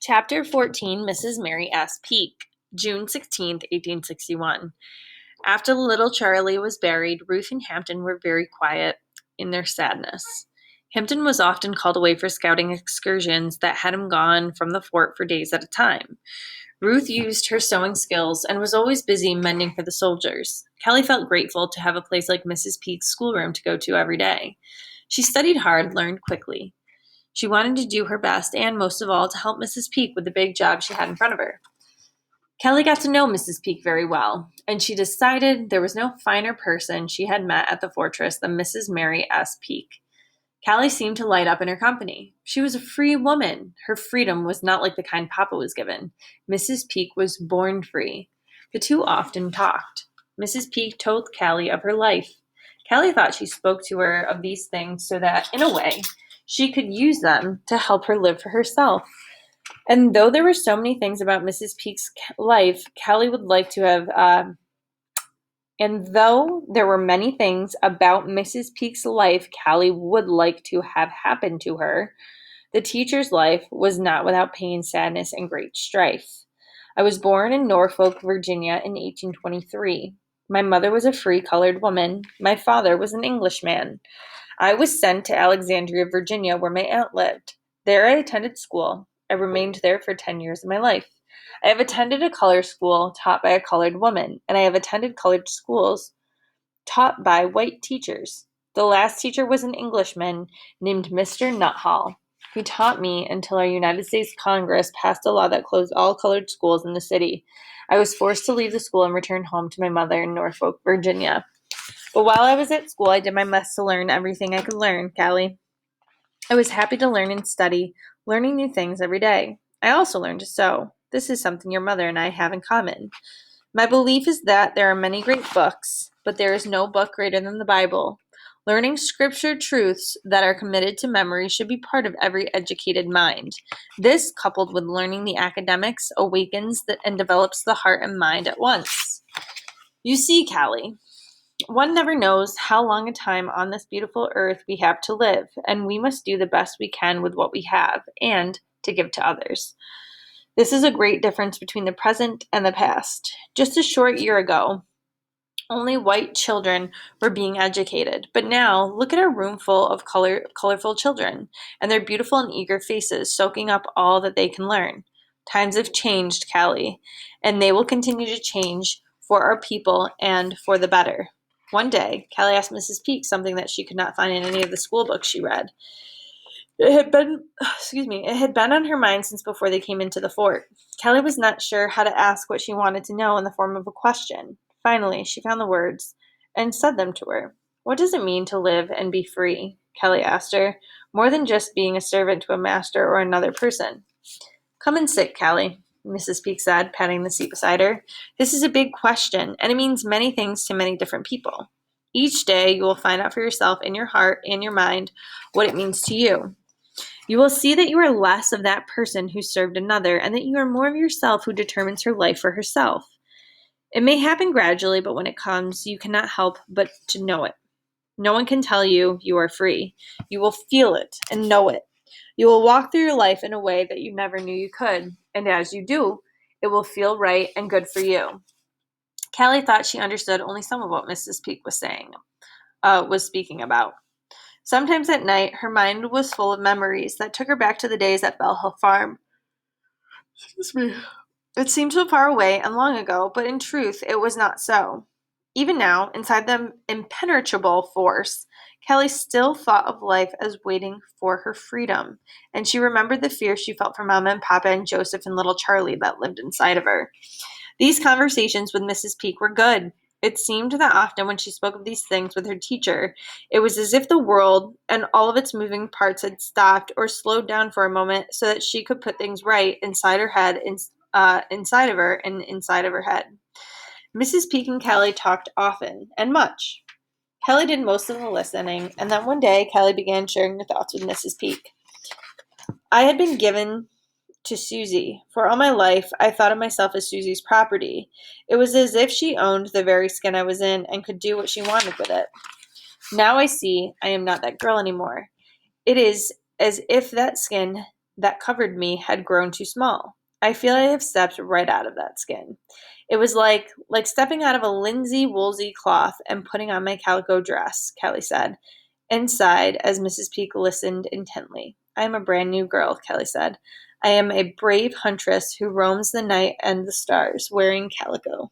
Chapter 14, Mrs. Mary S. Peake, June 16th, 1861. After little Charlie was buried, Ruth and Hampton were very quiet in their sadness. Hampton was often called away for scouting excursions that had him gone from the fort for days at a time. Ruth used her sewing skills and was always busy mending for the soldiers. Callie felt grateful to have a place like Mrs. Peake's schoolroom to go to every day. She studied hard, learned quickly. She wanted to do her best and, most of all, to help Mrs. Peake with the big job she had in front of her. Kelly got to know Mrs. Peake very well, and she decided there was no finer person she had met at the fortress than Mrs. Mary S. Peake. Callie seemed to light up in her company. She was a free woman. Her freedom was not like the kind Papa was given. Mrs. Peake was born free. The two often talked. Mrs. Peake told Callie of her life. Callie thought she spoke to her of these things so that, in a way, she could use them to help her live for herself. And though there were so many things about Mrs. Peake's life, Callie would like to have, and though there were many things about Mrs. Peake's life Callie would like to have happened to her, the teacher's life was not without pain, sadness, and great strife. I was born in Norfolk, Virginia in 1823. My mother was a free colored woman. My father was an Englishman. I was sent to Alexandria, Virginia, where my aunt lived. There I attended school. I remained there for 10 years of my life. I have attended a colored school taught by a colored woman, and I have attended colored schools taught by white teachers. The last teacher was an Englishman named Mr. Nuthall. He taught me until our United States Congress passed a law that closed all colored schools in the city. I was forced to leave the school and return home to my mother in Norfolk, Virginia. But while I was at school, I did my best to learn everything I could learn, Callie. I was happy to learn and study, learning new things every day. I also learned to sew. This is something your mother and I have in common. My belief is that there are many great books, but there is no book greater than the Bible. Learning scripture truths that are committed to memory should be part of every educated mind. This, coupled with learning the academics, awakens and develops the heart and mind at once. You see, Callie, one never knows how long a time on this beautiful earth we have to live, and we must do the best we can with what we have and to give to others. This is a great difference between the present and the past. Just a short year ago, only white children were being educated, but now look at our room full of colorful children and their beautiful and eager faces soaking up all that they can learn. Times have changed, Callie, and they will continue to change for our people and for the better. One day, Callie asked Mrs. Peake something that she could not find in any of the school books she read. It had been on her mind since before they came into the fort. Callie was not sure how to ask what she wanted to know in the form of a question. Finally, she found the words and said them to her. What does it mean to live and be free? Callie asked her, more than just being a servant to a master or another person. Come and sit, Callie, Mrs. Peake said, patting the seat beside her. This is a big question, and it means many things to many different people. Each day you will find out for yourself in your heart and your mind what it means to you. You will see that you are less of that person who served another, and that you are more of yourself who determines her life for herself. It may happen gradually, but when it comes, you cannot help but to know it. No one can tell you you are free. You will feel it and know it. You will walk through your life in a way that you never knew you could, and as you do, it will feel right and good for you. Callie thought she understood only some of what Mrs. Peake was speaking about. Sometimes at night, her mind was full of memories that took her back to the days at Bell Hill Farm. Excuse me. It seemed so far away and long ago, but in truth, it was not so. Even now, inside the impenetrable force, Callie still thought of life as waiting for her freedom, and she remembered the fear she felt for Mama and Papa and Joseph and little Charlie that lived inside of her. These conversations with Mrs. Peake were good. It seemed that often when she spoke of these things with her teacher, it was as if the world and all of its moving parts had stopped or slowed down for a moment so that she could put things right inside her head, inside of her and inside of her head. Mrs. Peake and Callie talked often and much. Callie did most of the listening, and then one day Callie began sharing her thoughts with Mrs. Peake. I had been given to Susie. For all my life, I thought of myself as Susie's property. It was as if she owned the very skin I was in and could do what she wanted with it. Now I see I am not that girl anymore. It is as if that skin that covered me had grown too small. I feel I have stepped right out of that skin. It was like stepping out of a linsey woolsey cloth and putting on my calico dress, Kelly said, and sighed as Mrs. Peake listened intently. I am a brand new girl, Kelly said. I am a brave huntress who roams the night and the stars, wearing calico.